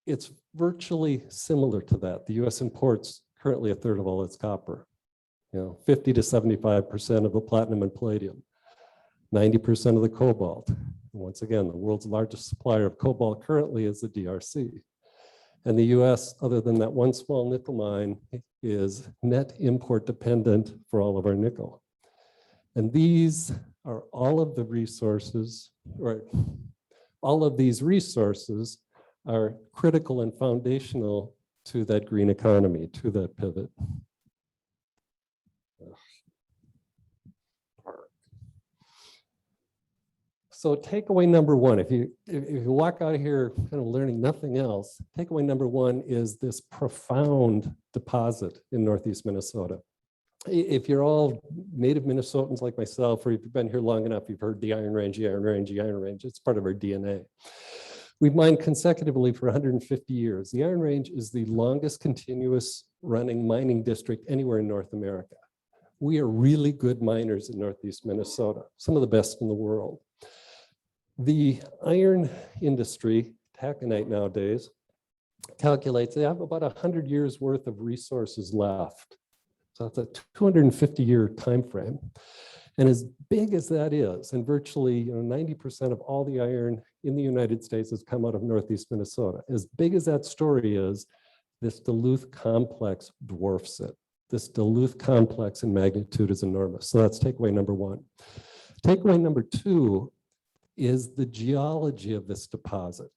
it's virtually similar to that. The US imports currently a third of all its copper, 50 to 75% of the platinum and palladium, 90% of the cobalt. And once again, the world's largest supplier of cobalt currently is the DRC. And the US, other than that one small nickel mine, is net import dependent for all of our nickel. And these are all of the resources, or all of these resources are critical and foundational to that green economy, to that pivot. So takeaway number one, if you walk out of here kind of learning nothing else, takeaway number one is this profound deposit in Northeast Minnesota. If you're all native Minnesotans like myself, or if you've been here long enough, you've heard the Iron Range, the Iron Range, the Iron Range. It's part of our DNA. We've mined consecutively for 150 years. The Iron Range is the longest continuous running mining district anywhere in North America. We are really good miners in Northeast Minnesota, some of the best in the world. The iron industry, taconite nowadays, calculates they have about 100 years worth of resources left. So it's a 250-year time frame. And as big as that is, and virtually 90% of all the iron in the United States has come out of Northeast Minnesota. As big as that story is, this Duluth complex dwarfs it. This Duluth complex in magnitude is enormous. So that's takeaway number one. Takeaway number two is the geology of this deposit.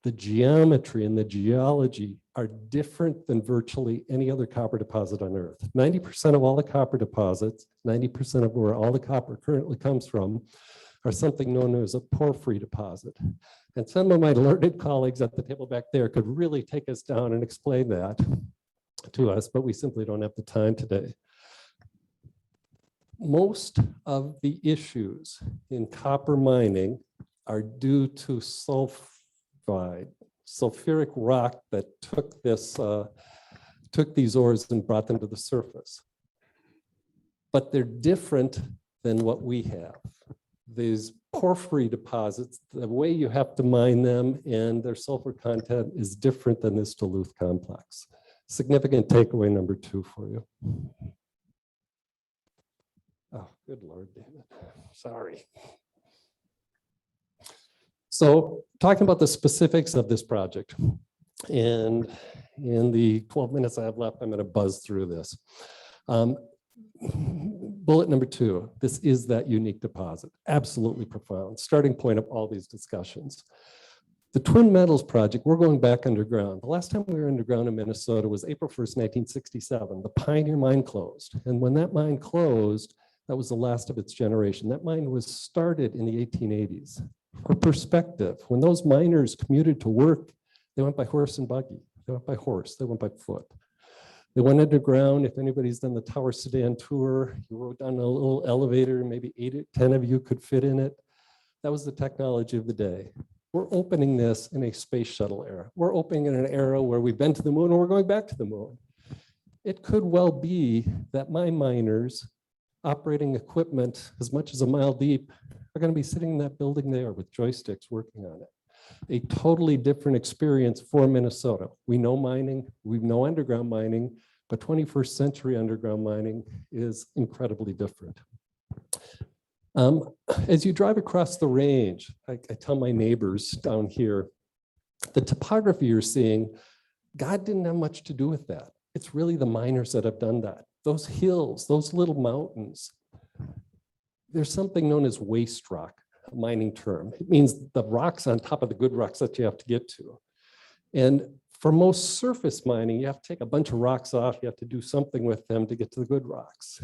The geometry and the geology are different than virtually any other copper deposit on Earth. 90% of all the copper deposits, 90% of where all the copper currently comes from, are something known as a porphyry deposit. And some of my learned colleagues at the table back there could really take us down and explain that to us, but we simply don't have the time today. Most of the issues in copper mining are due to sulfuric rock that took these ores and brought them to the surface. But they're different than what we have. These porphyry deposits, the way you have to mine them and their sulfur content is different than this Duluth complex. Significant takeaway number two for you. Oh, good Lord, David. Sorry. So talking about the specifics of this project, and in the 12 minutes I have left, I'm going to buzz through this. Bullet number 2, this is that unique deposit, absolutely profound, starting point of all these discussions. The Twin Metals project, we're going back underground. The last time we were underground in Minnesota was April 1st, 1967. The Pioneer mine closed. And when that mine closed, that was the last of its generation. That mine was started in the 1880s. For perspective, when those miners commuted to work, they went by horse and buggy. They went by horse, they went by foot. They went underground. If anybody's done the Tower Sedan tour, you rode down a little elevator, maybe 8 or 10 of you could fit in it. That was the technology of the day. We're opening this in a space shuttle era. We're opening in an era where we've been to the moon and we're going back to the moon. It could well be that my miners operating equipment as much as a mile deep are going to be sitting in that building there with joysticks working on it. A totally different experience for Minnesota. We know mining, we know underground mining, but 21st century underground mining is incredibly different. As you drive across the range, I tell my neighbors down here, the topography you're seeing, God didn't have much to do with that. It's really the miners that have done that. Those hills, those little mountains, there's something known as waste rock, a mining term. It means the rocks on top of the good rocks that you have to get to. And for most surface mining, you have to take a bunch of rocks off, you have to do something with them to get to the good rocks.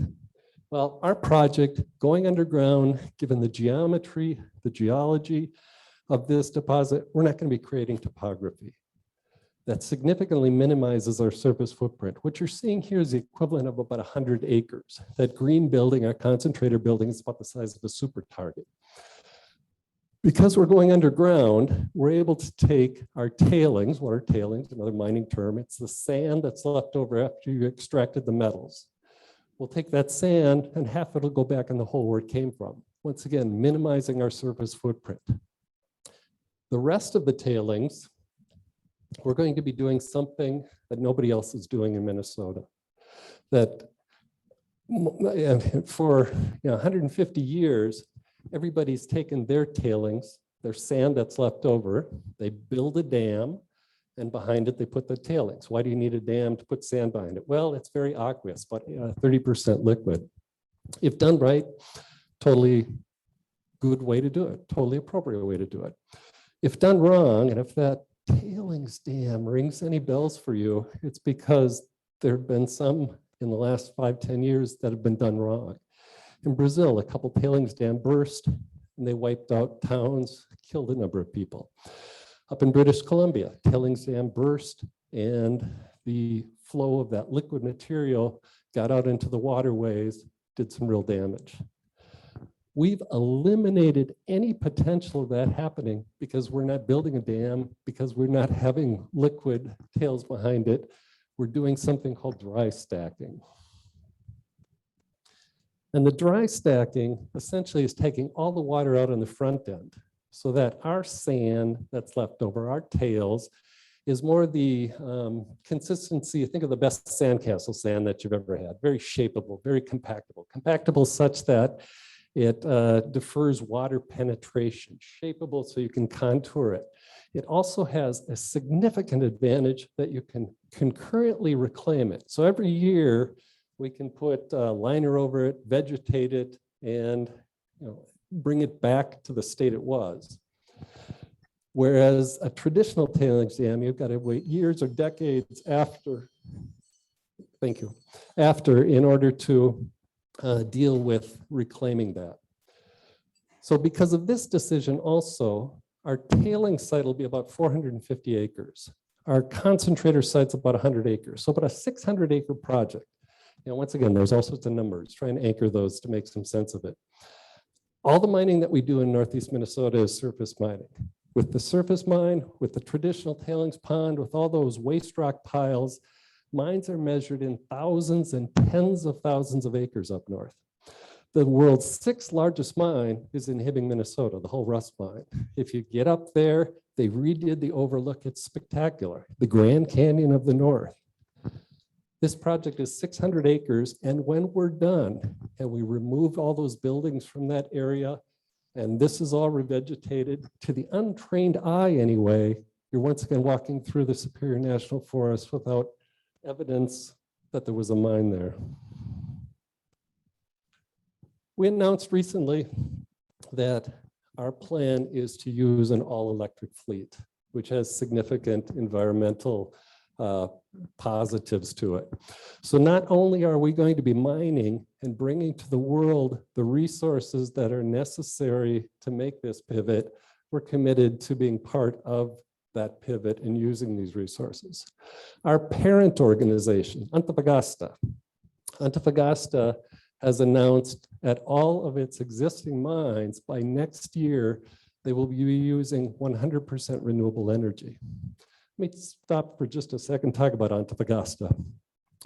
Well, our project, going underground, given the geometry, the geology of this deposit, we're not going to be creating topography. That significantly minimizes our surface footprint. What you're seeing here is the equivalent of about 100 acres. That green building, our concentrator building, is about the size of a super target. Because we're going underground, we're able to take our tailings, what are tailings, another mining term, it's the sand that's left over after you extracted the metals. We'll take that sand and half it'll go back in the hole where it came from. Once again, minimizing our surface footprint. The rest of the tailings, we're going to be doing something that nobody else is doing in Minnesota. That for 150 years, everybody's taken their tailings, their sand that's left over, they build a dam, and behind it, they put the tailings. Why do you need a dam to put sand behind it? Well, it's very aqueous, but 30% liquid. If done right, totally good way to do it, totally appropriate way to do it. If done wrong, and if that tailings dam rings any bells for you, it's because there have been some in the last 5-10 years that have been done wrong. In Brazil, a couple tailings dam burst and they wiped out towns, killed a number of people. Up in British Columbia, tailings dam burst and the flow of that liquid material got out into the waterways, did some real damage. We've eliminated any potential of that happening because we're not building a dam, because we're not having liquid tails behind it. We're doing something called dry stacking. And the dry stacking essentially is taking all the water out on the front end so that our sand that's left over, our tails, is more the consistency. Think of the best sandcastle sand that you've ever had. Very shapeable, very compactable. Compactable such that it defers water penetration. Shapeable so you can contour it. It also has a significant advantage that you can concurrently reclaim it. So every year we can put a liner over it, vegetate it, and bring it back to the state it was. Whereas a traditional tailings dam, you've got to wait years or decades after, thank you, after in order to deal with reclaiming that. So because of this decision also, our tailing site will be about 450 acres. Our concentrator site's about 100 acres, so about a 600-acre project. Once again, there's all sorts of numbers, trying to anchor those to make some sense of it. All the mining that we do in Northeast Minnesota is surface mining. With the surface mine, with the traditional tailings pond, with all those waste rock piles, mines are measured in thousands and tens of thousands of acres up north. The world's 6th largest mine is in Hibbing, Minnesota, the whole Rust mine. If you get up there, they redid the overlook. It's spectacular. The Grand Canyon of the North. This project is 600 acres, and when we're done, and we remove all those buildings from that area, and this is all revegetated, to the untrained eye anyway, you're once again walking through the Superior National Forest without evidence that there was a mine there. We announced recently that our plan is to use an all-electric fleet, which has significant environmental positives to it. So not only are we going to be mining and bringing to the world the resources that are necessary to make this pivot, we're committed to being part of that pivot and using these resources. Our parent organization, Antofagasta has announced at all of its existing mines by next year, they will be using 100% renewable energy. Let me stop for just a second and talk about Antofagasta.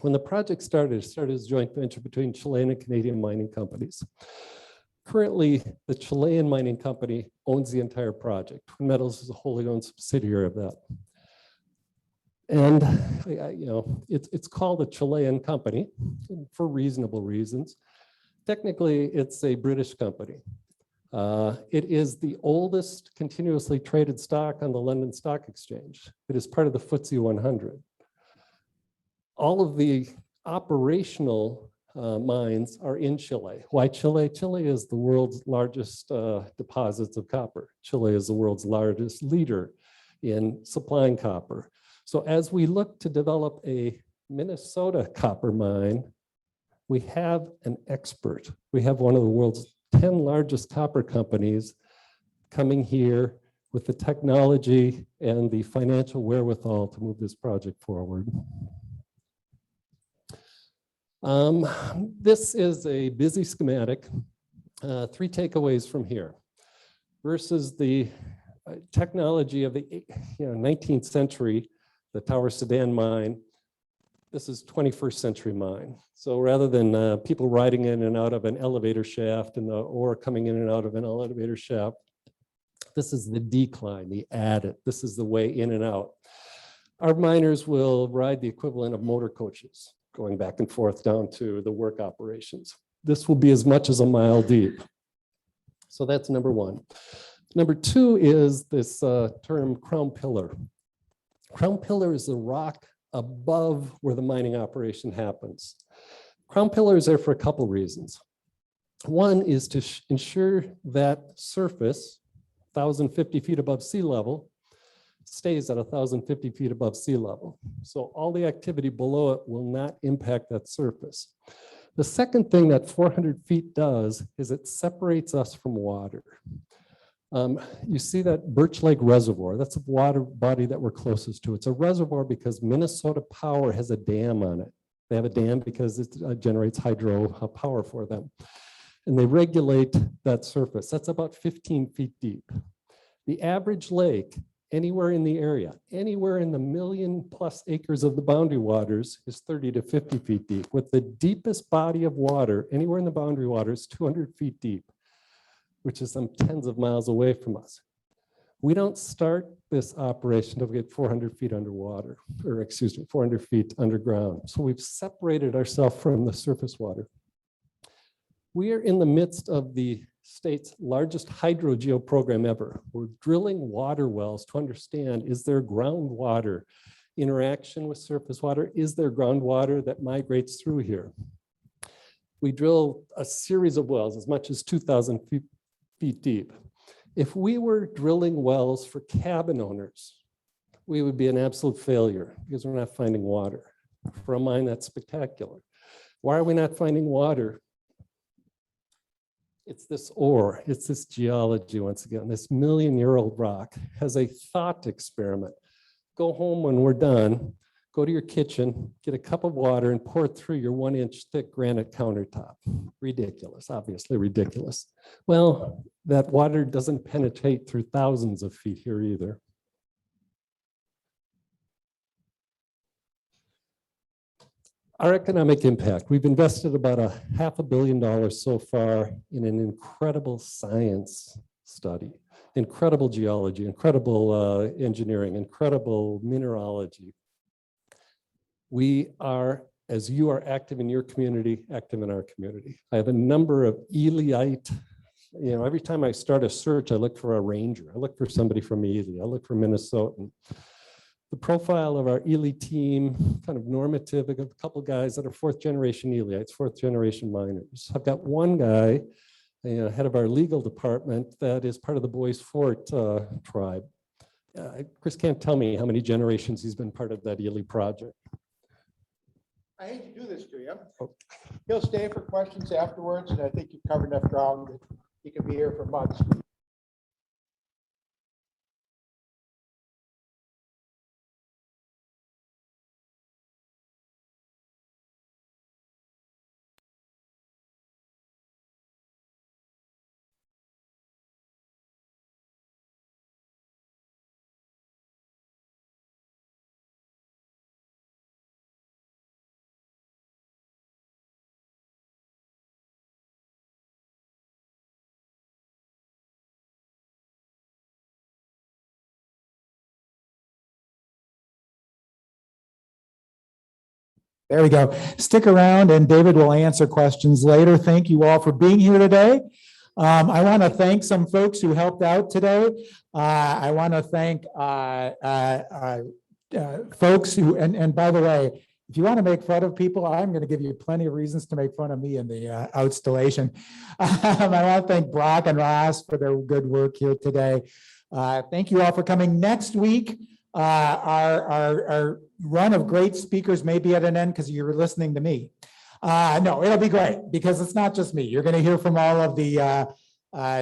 When the project started, it started as a joint venture between Chilean and Canadian mining companies. Currently, the Chilean mining company owns the entire project. Twin Metals is a wholly owned subsidiary of that. And it's called a Chilean company for reasonable reasons. Technically, it's a British company. It is the oldest continuously traded stock on the London Stock Exchange. It is part of the FTSE 100. All of the operational mines are in Chile. Why Chile? Chile is the world's largest deposits of copper. Chile is the world's largest leader in supplying copper. So as we look to develop a Minnesota copper mine, we have an expert. We have one of the world's 10 largest copper companies coming here with the technology and the financial wherewithal to move this project forward. This is a busy schematic. 3 takeaways from here. Versus the technology of the 19th century, the Tower Sudan mine, this is 21st century mine. So rather than people riding in and out of an elevator shaft and the ore coming in and out of an elevator shaft, this is the decline, the adit. This is the way in and out. Our miners will ride the equivalent of motor coaches, going back and forth down to the work operations. This will be as much as a mile deep. So that's number one. Number two is this term crown pillar. Crown pillar is the rock above where the mining operation happens. Crown pillar is there for a couple reasons. One is to ensure that surface, 1,050 feet above sea level, stays at 1,050 feet above sea level. So all the activity below it will not impact that surface. The second thing that 400 feet does is it separates us from water. You see that Birch Lake Reservoir, that's the water body that we're closest to. It's a reservoir because Minnesota Power has a dam on it. They have a dam because it generates hydro power for them. And they regulate that surface. That's about 15 feet deep. The average lake anywhere in the area, anywhere in the 1,000,000+ acres of the boundary waters is 30 to 50 feet deep, with the deepest body of water anywhere in the boundary waters 200 feet deep, which is some tens of miles away from us. We don't start this operation to get 400 feet underwater, or excuse me, 400 feet underground. So we've separated ourselves from the surface water. We are in the midst of the state's largest hydrogeo program ever. We're drilling water wells to understand, is there groundwater interaction with surface water? Is there groundwater that migrates through here? We drill a series of wells as much as 2,000 feet deep. If we were drilling wells for cabin owners, we would be an absolute failure because we're not finding water. For a mine, that's spectacular. Why are we not finding water? It's this ore, it's this geology once again. This 1,000,000-year-old rock has a thought experiment. Go home when we're done, go to your kitchen, get a cup of water and pour it through your 1-inch thick granite countertop. Ridiculous, obviously ridiculous. Well, that water doesn't penetrate through thousands of feet here either. Our economic impact, we've invested about $500 million so far in an incredible science study, incredible geology, incredible engineering, incredible mineralogy. We are, as you are active in your community, active in our community. I have a number of Eliite, every time I start a search, I look for a ranger. I look for somebody from Ely. I look for Minnesotan. the profile of our Ely team, kind of normative, a couple guys that are fourth generation Elyites, fourth generation miners. I've got one guy, head of our legal department, that is part of the Boys Fort tribe. Chris can't tell me how many generations he's been part of that Ely project. I hate to do this to you. He'll stay for questions afterwards, and I think you've covered enough ground that he can be here for months. There we go. Stick around and David will answer questions later. Thank you all for being here today. I want to thank some folks who helped out today. I want to thank folks who, and by the way, if you want to make fun of people, I'm going to give you plenty of reasons to make fun of me in the outstallation. I want to thank Brock and Ross for their good work here today. Thank you all for coming. Next week, our run of great speakers may be at an end because you're listening to me. No, it'll be great because it's not just me. You're going to hear from all of the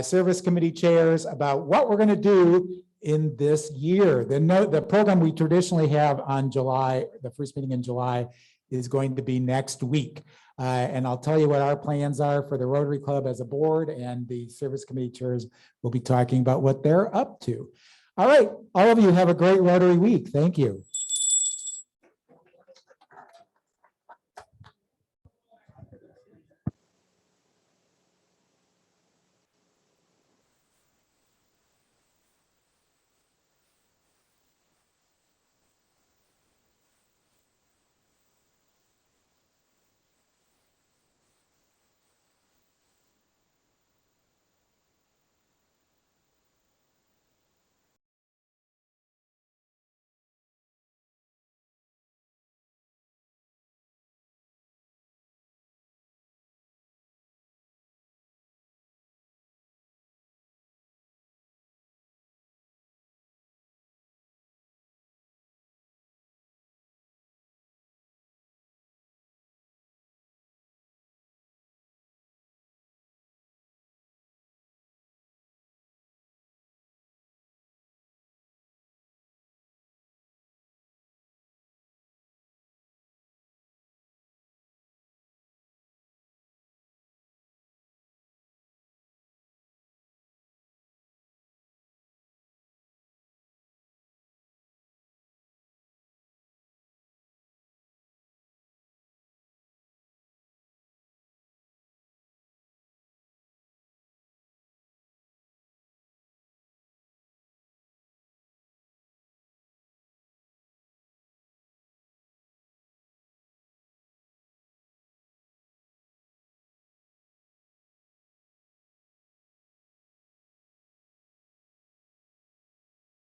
service committee chairs about what we're going to do in this year. The program we traditionally have on July, the first meeting in July, is going to be next week. And I'll tell you what our plans are for the Rotary Club as a board, and the service committee chairs will be talking about what they're up to. All right, all of you have a great Rotary week. Thank you.